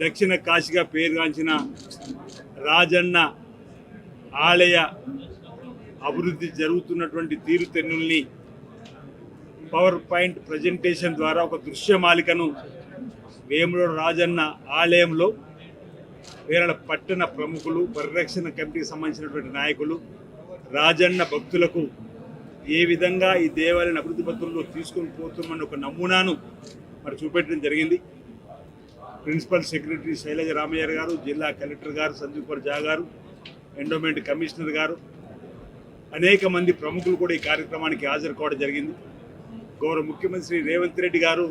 దక్షిణ కాశీగా పేరుగాంచిన రాజన్న ఆలయ అభివృద్ధి జరుగుతున్నటువంటి తీరుతెన్నుల్ని పవర్ పాయింట్ ప్రజెంటేషన్ ద్వారా ఒక దృశ్యమాలికను వేములవాడ రాజన్న ఆలయంలో వేరే పట్టణ ప్రముఖులు, పరిరక్షణ కమిటీకి సంబంధించినటువంటి నాయకులు, రాజన్న భక్తులకు ఏ విధంగా ఈ దేవాలయాన్ని అభివృద్ధి పత్రంలో తీసుకొని పోతున్నామని ఒక నమూనాను మరి చూపెట్టడం జరిగింది. ప్రిన్సిపల్ సెక్రటరీ శైలజ రామయ్య గారు, జిల్లా కలెక్టర్ గారు సందీప్ కుమార్ జా గారు, ఎండోమెంట్ కమిషనర్ గారు, అనేక మంది ప్రముఖులు కూడా ఈ కార్యక్రమానికి హాజరు కావడం జరిగింది. గౌరవ ముఖ్యమంత్రి రేవంత్ రెడ్డి గారు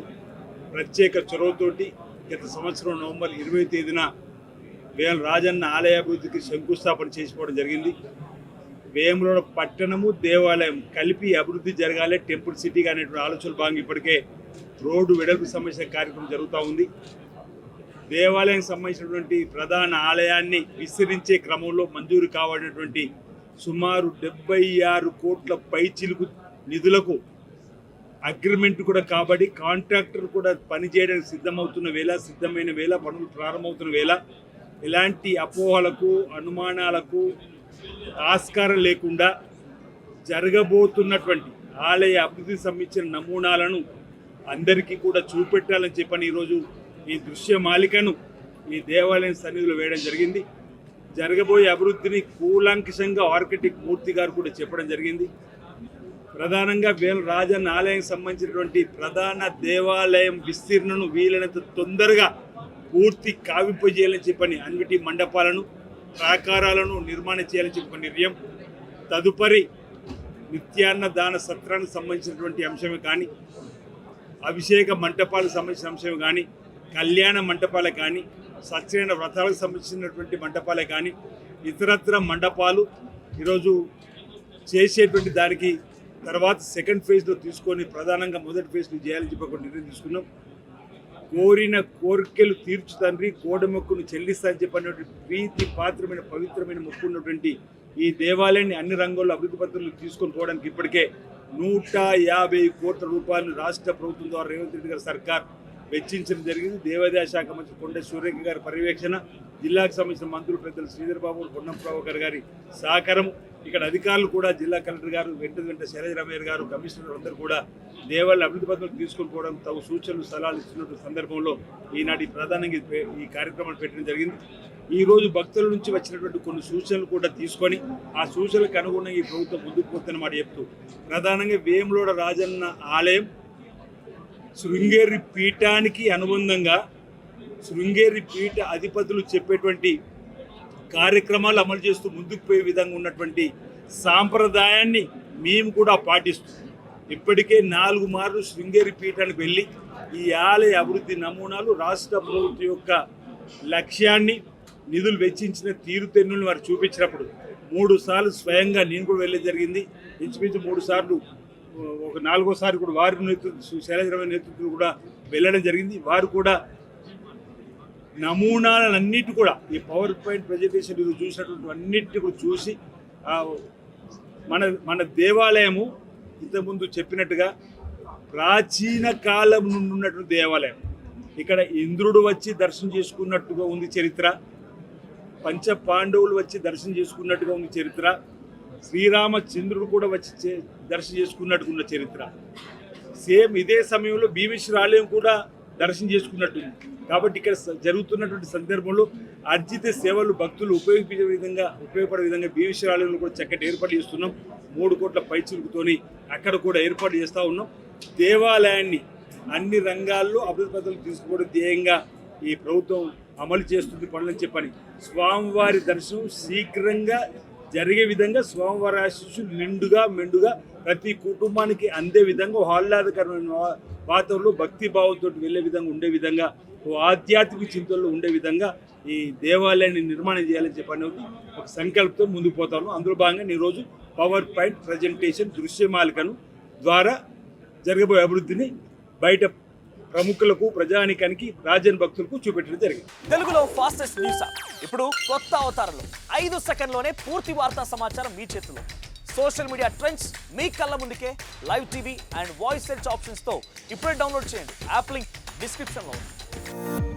ప్రత్యేక చొరవతోటి గత సంవత్సరం నవంబర్ 20వ తేదీన వేముల రాజన్న ఆలయ అభివృద్ధికి శంకుస్థాపన చేసుకోవడం జరిగింది. వేములవాడ పట్టణము దేవాలయం కలిపి అభివృద్ధి జరగాలి, టెంపుల్ సిటీగా అనేటువంటి ఆలోచన భాగంగా ఇప్పటికే రోడ్డు వెడల్పు సంబంధించిన కార్యక్రమం జరుగుతూ ఉంది. దేవాలయానికి సంబంధించినటువంటి ప్రధాన ఆలయాన్ని విస్తరించే క్రమంలో మంజూరు కావాల్సినటువంటి సుమారు 76 కోట్ల పైచిలుకు నిధులకు అగ్రిమెంట్ కూడా కాబట్టి కాంట్రాక్టర్ కూడా పనిచేయడానికి సిద్ధమైన వేళ పనులు ప్రారంభమవుతున్న వేళ ఎలాంటి అపోహలకు, అనుమానాలకు ఆస్కారం లేకుండా జరగబోతున్నటువంటి ఆలయ అభివృద్ధికి సంబంధించిన నమూనాలను అందరికీ కూడా చూపెట్టాలని చెప్పని ఈరోజు ఈ దృశ్యమాలికను ఈ దేవాలయం సన్నిధిలో వేయడం జరిగింది. జరగబోయే అభివృద్ధిని కూలంకషంగా ఆర్కిటెక్ట్ మూర్తి గారు కూడా చెప్పడం జరిగింది. ప్రధానంగా వేములవాడ రాజన్న ఆలయానికి సంబంధించినటువంటి ప్రధాన దేవాలయం విస్తీర్ణను వీలైనంత తొందరగా పూర్తి కావింపజేయాలని చెప్పని అంగటి మండపాలను, ప్రాకారాలను నిర్మాణం చేయాలని చెప్పని నిర్ణయం. తదుపరి నిత్యాన్న దాన సత్రానికి సంబంధించినటువంటి అంశమే కానీ, అభిషేక మంటపాలకు సంబంధించిన అంశమే కానీ, కళ్యాణ మంటపాలే కానీ, సత్యనారాయణ వ్రతాలకు సంబంధించినటువంటి మంటపాలే కానీ, ఇతరత్ర మండపాలు ఈరోజు చేసేటువంటి దానికి తర్వాత సెకండ్ ఫేజ్లో తీసుకొని ప్రధానంగా మొదటి ఫేజ్లో చేయాలని చెప్పి ఒక నిర్ణయం తీసుకున్నాం. కోరిన కోరికలు తీర్చు తండ్రి, కోడమొక్కును చెల్లిస్తానని చెప్పినటువంటి ప్రీతి పాత్రమైన పవిత్రమైన మొక్కు ఉన్నటువంటి ఈ దేవాలయాన్ని అన్ని రంగాల్లో అభివృద్ధి పత్రాలు తీసుకొని పోవడానికి ఇప్పటికే 150 కోట్ల రూపాయలు రాష్ట్ర ప్రభుత్వం ద్వారా రేవంత్ రెడ్డి గారి సర్కార్ వెచ్చించడం జరిగింది. దేవాదాయ శాఖ మంత్రి కొండ సూర్యరేఖ గారి పర్యవేక్షణ, జిల్లాకు సంబంధించిన మంత్రులు పెద్దలు శ్రీధర్ బాబు, పొన్నం ప్రభాకర్ గారి సహకారం, ఇక్కడ అధికారులు కూడా జిల్లా కలెక్టర్ గారు, వెంట శైలజ రమేష్ గారు, కమిషనర్ అందరూ కూడా దేవాలయ అభివృద్ధి పత్రాలు తీసుకొని పోవడం, తగు సూచనలు సలహాలు ఇస్తున్న సందర్భంలో ఈనాటి ప్రధానంగా ఈ కార్యక్రమాలు పెట్టడం జరిగింది. ఈరోజు భక్తుల నుంచి వచ్చినటువంటి కొన్ని సూచనలు కూడా తీసుకొని ఆ సూచనలకు అనుగుణంగా ఈ ప్రభుత్వం ముందుకు పోతున్నమాట చెప్తూ ప్రధానంగా వేములవాడ రాజన్న ఆలయం శృంగేరి పీఠానికి అనుబంధంగా శృంగేరి పీఠ అధిపతులు చెప్పేటువంటి కార్యక్రమాలు అమలు చేస్తూ ముందుకు పోయే విధంగా ఉన్నటువంటి సాంప్రదాయాన్ని మేము కూడా పాటిస్తూ ఇప్పటికే 4 మార్లు శృంగేరి పీఠానికి వెళ్ళి ఈ ఆలయ అభివృద్ధి నమూనాలు రాష్ట్ర ప్రభుత్వం యొక్క లక్ష్యాన్ని, నిధులు వెచ్చించిన తీరుతెన్నులను వారు చూపించినప్పుడు 3 సార్లు స్వయంగా నేను కూడా వెళ్ళే జరిగింది. ఇంచుమించు 3 సార్లు, ఒక 4వసారి కూడా వారి నేతృత్వం, శైలజ నేతృత్వం కూడా వెళ్ళడం జరిగింది. వారు కూడా నమూనాలన్నిటి కూడా ఈ పవర్ పాయింట్ ప్రజెంటేషన్ ఇది చూసినటువంటి అన్నిటిని కూడా చూసి మన దేవాలయము ఇంతకుముందు చెప్పినట్టుగా ప్రాచీన కాలం నుండి ఉన్నటువంటి దేవాలయం. ఇక్కడ ఇంద్రుడు వచ్చి దర్శనం చేసుకున్నట్టుగా ఉంది చరిత్ర, పంచ పాండవులు వచ్చి దర్శనం చేసుకున్నట్టుగా ఉంది చరిత్ర, శ్రీరామచంద్రుడు కూడా వచ్చి దర్శనం చేసుకున్నట్టుగా ఉన్న చరిత్ర. సేమ్ ఇదే సమయంలో భీమేశ్వర ఆలయం కూడా దర్శనం చేసుకున్నట్టుంది. కాబట్టి ఇక్కడ జరుగుతున్నటువంటి సందర్భంలో అర్జిత సేవలు భక్తులు ఉపయోగపడే విధంగా భీమేశ్వర ఆలయంలో కూడా చక్కటి ఏర్పాటు చేస్తున్నాం. 3 కోట్ల పైచిలుకుతోని అక్కడ కూడా ఏర్పాటు చేస్తూ ఉన్నాం. దేవాలయాన్ని అన్ని రంగాల్లో అభివృద్ధి పథకాలు తీసుకోవడం ధ్యేయంగా ఈ ప్రభుత్వం అమలు చేస్తుంది పనులని చెప్పని స్వామివారి దర్శనం శీఘ్రంగా జరిగే విధంగా స్వామివారి ఆశీస్సులు నిండుగా మెండుగా ప్రతి కుటుంబానికి అందే విధంగా ఆహ్లాదకరమైన వాతావరణంలో భక్తి భావంతో వెళ్ళే విధంగా ఉండే విధంగా, ఆధ్యాత్మిక చింతనలో ఉండే విధంగా ఈ దేవాలయాన్ని నిర్మాణం చేయాలని చెప్పని ఒక సంకల్పంతో ముందుకు పోతాను. అందులో భాగంగా ఈరోజు పవర్ పాయింట్ ప్రజెంటేషన్ దృశ్యమాలికను ద్వారా జరగబోయే అభివృద్ధిని బయట ప్రముఖులకు, ప్రజానికానికి, రాజన్ భక్తులకు చూపెట్టడం జరిగింది. తెలుగులో ఫాస్టెస్ట్ న్యూస్ ఇప్పుడు కొత్త అవతారంలో 5 సెకండ్లోనే పూర్తి వార్తా సమాచారం మీ చేతిలో. సోషల్ మీడియా ట్రెండ్స్ మీ కళ్ళ ముందుకే live TV and voice search options తో ఇప్పుడే డౌన్లోడ్ చేయండి. యాప్ లింక్ డిస్క్రిప్షన్లో ఉంది.